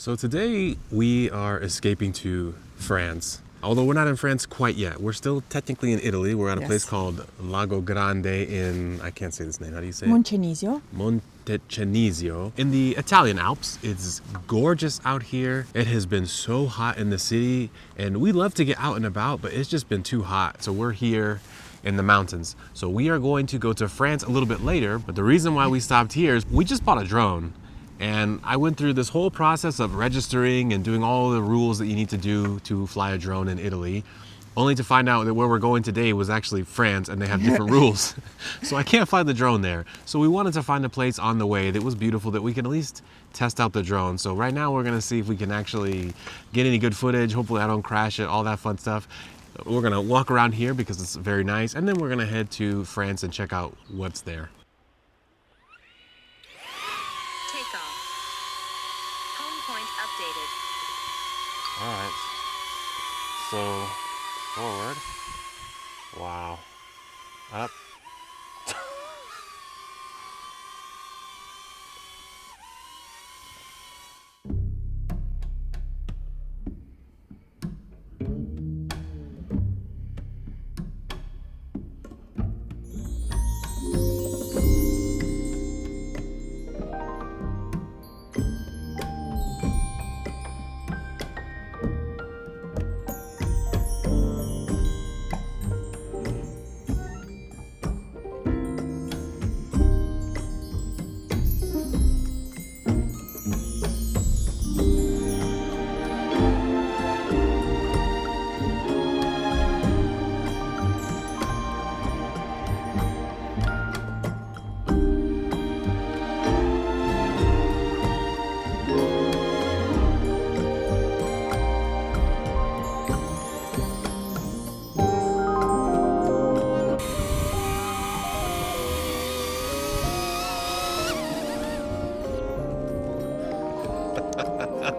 So today we are escaping to France. Although we're not in France quite yet. We're still technically in Italy. We're at a place called Lago Grande in, I can't say this name, how do you say it? Moncenisio. Moncenisio. In the Italian Alps. It's gorgeous out here. It has been so hot in the city and we love to get out and about, but it's just been too hot. So we're here in the mountains. So we are going to go to France a little bit later, but the reason why we stopped here is we just bought a drone. And I went through this whole process of registering and doing all the rules that you need to do to fly a drone in Italy, only to find out that where we're going today was actually France and they have different rules. So I can't fly the drone there. So we wanted to find a place on the way that was beautiful that we can at least test out the drone. So right now we're gonna see if we can actually get any good footage. Hopefully I don't crash it, all that fun stuff. We're gonna walk around here because it's very nice. And then we're gonna head to France and check out what's there. All right, so forward, wow, up.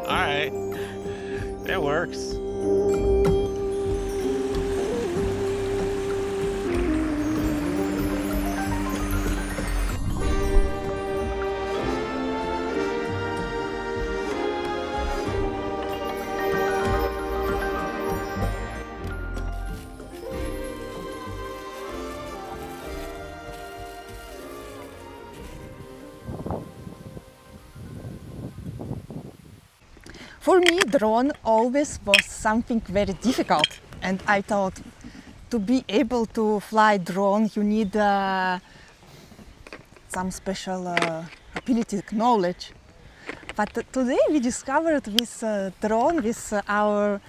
All right, it works. For me, drone always was something very difficult, and I thought to be able to fly drone, you need some special ability, knowledge. But today we discovered this drone, with our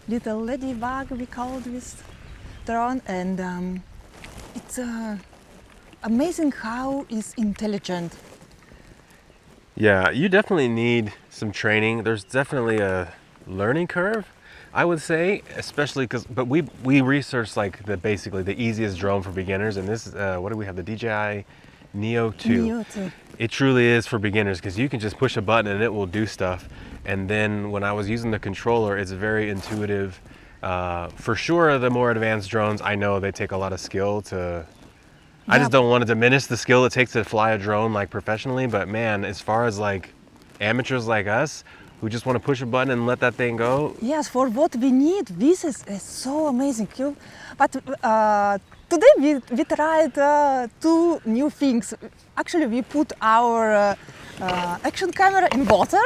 little ladybug, we call this drone, and it's amazing how it's intelligent. Yeah, you definitely need some training. There's definitely a learning curve, I would say, especially but we researched like basically the easiest drone for beginners, and this is, what do we have, the DJI Neo 2. Neo 2. It truly is for beginners because you can just push a button and it will do stuff. And then when I was using the controller, it's very intuitive. For sure, the more advanced drones, I know they take a lot of skill to... I just don't want to diminish the skill it takes to fly a drone like professionally, but man, as far as like amateurs like us who just want to push a button and let that thing go. Yes, for what we need, this is so amazing. But today we tried two new things. Actually, we put our action camera in water.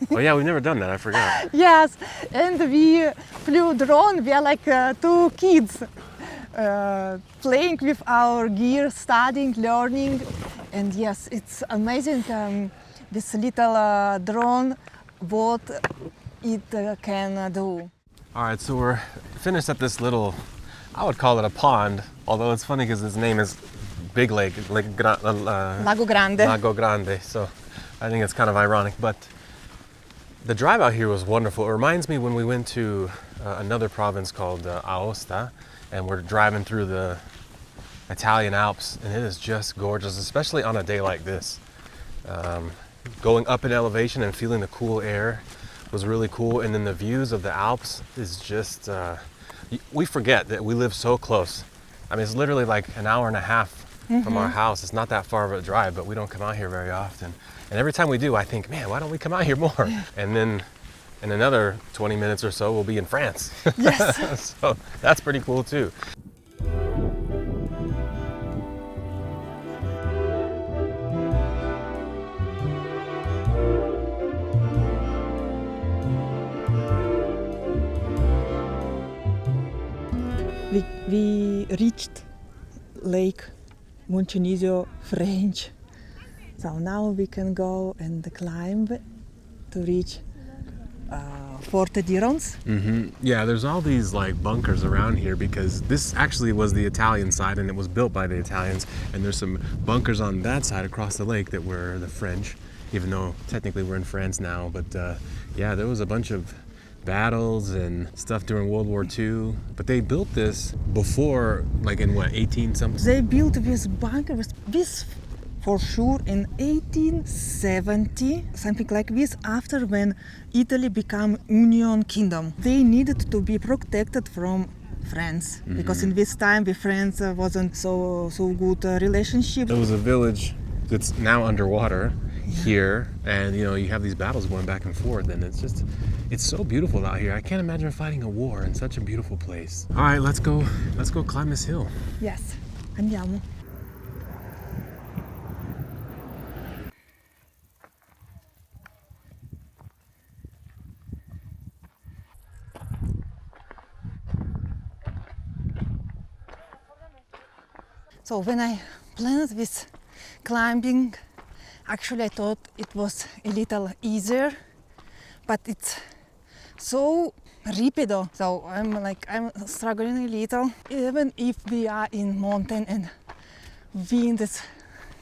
Oh yeah, we've never done that, I forgot. Yes, and we flew drone. We are like two kids. Playing with our gear, studying, learning, and yes, it's amazing this little drone, what it can do. All right, so we're finished at this little, I would call it a pond, although it's funny because its name is Big Lake, Lago Grande. Lago Grande, so I think it's kind of ironic, but the drive out here was wonderful. It reminds me when we went to another province called Aosta, and we're driving through the Italian Alps, and it is just gorgeous, especially on a day like this. Going up in elevation and feeling the cool air was really cool, and then the views of the Alps is just, we forget that we live so close. I mean, it's literally like an hour and a half from our house. It's not that far of a drive, but we don't come out here very often. And every time we do, I think, man, why don't we come out here more? And then in another 20 minutes or so, we'll be in France. Yes. So that's pretty cool too. We reached Lake Moncenisio, French. So now we can go and climb to reach Fort de Ronce. Yeah, there's all these like bunkers around here because this actually was the Italian side and it was built by the Italians. And there's some bunkers on that side across the lake that were the French, even though technically we're in France now. But yeah, there was a bunch of battles and stuff during World War II. But they built this before, like in what, 18 something? They built this bunker, this for sure in 1870, something like this, after when Italy became Union Kingdom. They needed to be protected from France because in this time with France wasn't so good relationship. There was a village that's now underwater here, and you know, you have these battles going back and forth, and it's so beautiful out here. I can't imagine fighting a war in such a beautiful place. All right, let's go climb this hill. Yes, andiamo. So when I planned this climbing, actually I thought it was a little easier, but it's so rapido. So I'm struggling a little. Even if we are in mountain and wind is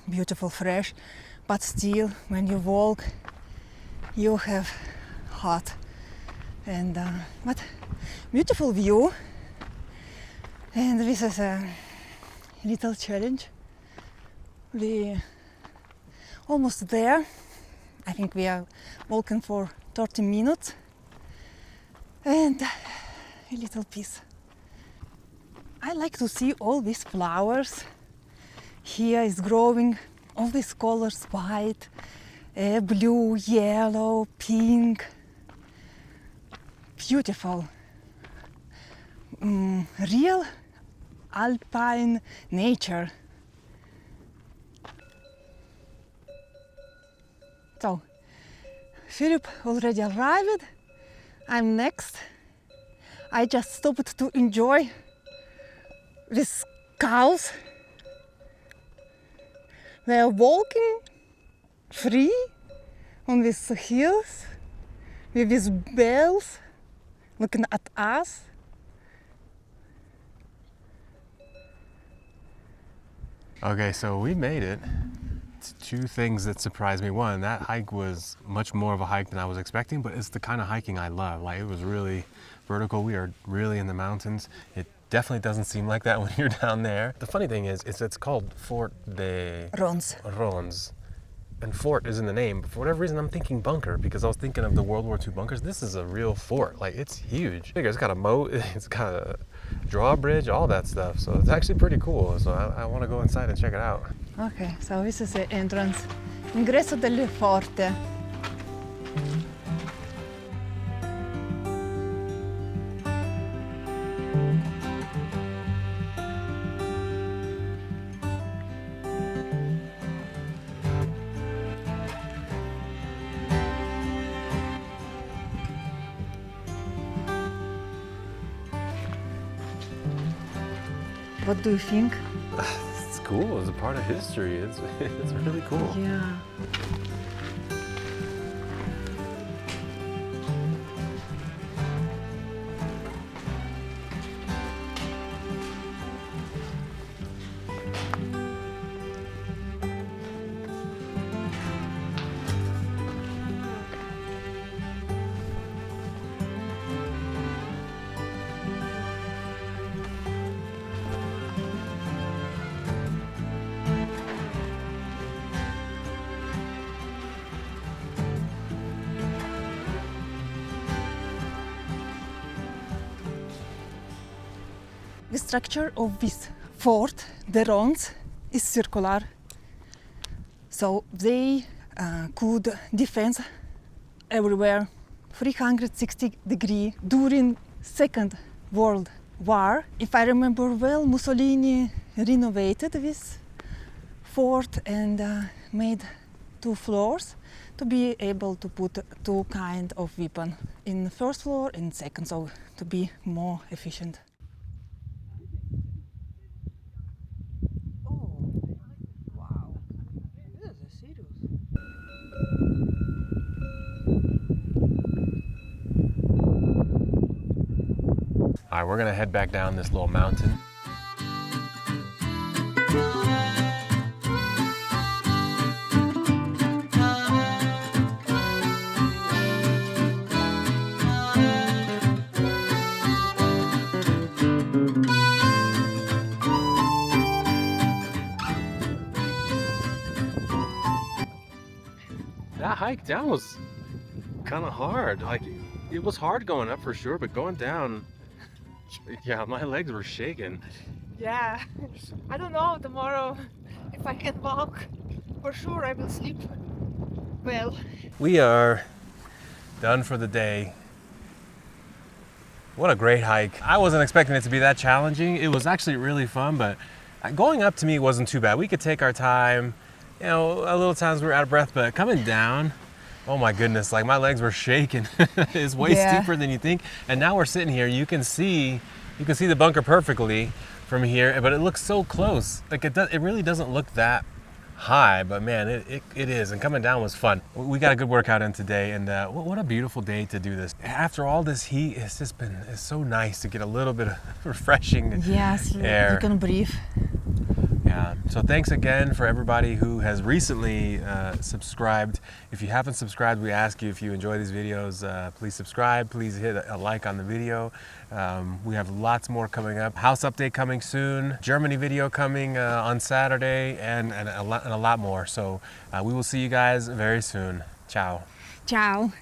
beautiful, fresh, but still when you walk, you have hot and but beautiful view. And this is a little challenge. We almost there. I think we are walking for 30 minutes and a little piece. I like to see all these flowers. Here is growing all these colors, white, blue, yellow, pink. Beautiful. Real Alpine nature. So, Philip already arrived. I'm next. I just stopped to enjoy these cows. They are walking free on these hills with these bells looking at us. Okay, so we made it. Two things that surprised me. One, that hike was much more of a hike than I was expecting, but it's the kind of hiking I love. Like, it was really vertical. We are really in the mountains. It definitely doesn't seem like that when you're down there. The funny thing is, it's called Fort de Ronce. And fort is in the name, but for whatever reason I'm thinking bunker because I was thinking of the World War II bunkers. This is a real fort. Like, it's huge. It's got a moat, it's got a drawbridge, all that stuff. So it's actually pretty cool. So I want to go inside and check it out. Okay, so this is the entrance. Ingresso del forte. What do you think? It's cool. It's a part of history. It's really cool. Yeah. The structure of this Fort de Ronce is circular, so they could defend everywhere 360 degrees during Second World War. If I remember well, Mussolini renovated this fort and made 2 floors to be able to put 2 kinds of weapon in the first floor and second, so to be more efficient. Oh, wow, this is serious. All right, we're gonna head back down this little mountain. That hike down was kind of hard. Like, it was hard going up for sure, but going down, yeah, my legs were shaking. Yeah, I don't know tomorrow if I can walk. For sure I will sleep well. We are done for the day. What a great hike. I wasn't expecting it to be that challenging. It was actually really fun, but going up to me wasn't too bad. We could take our time. You know, a little times we were out of breath, but coming down, oh my goodness, like my legs were shaking. It's way steeper than you think. And now we're sitting here, you can see the bunker perfectly from here, but it looks so close. Like it really doesn't look that high, but man, it is. And coming down was fun. We got a good workout in today, and what a beautiful day to do this. After all this heat, it's so nice to get a little bit of refreshing air. You can breathe. Yeah, so thanks again for everybody who has recently subscribed. If you haven't subscribed, we ask you, if you enjoy these videos, please subscribe. Please hit a like on the video. We have lots more coming up. House update coming soon. Germany video coming on Saturday, and a lot more. So we will see you guys very soon. Ciao. Ciao.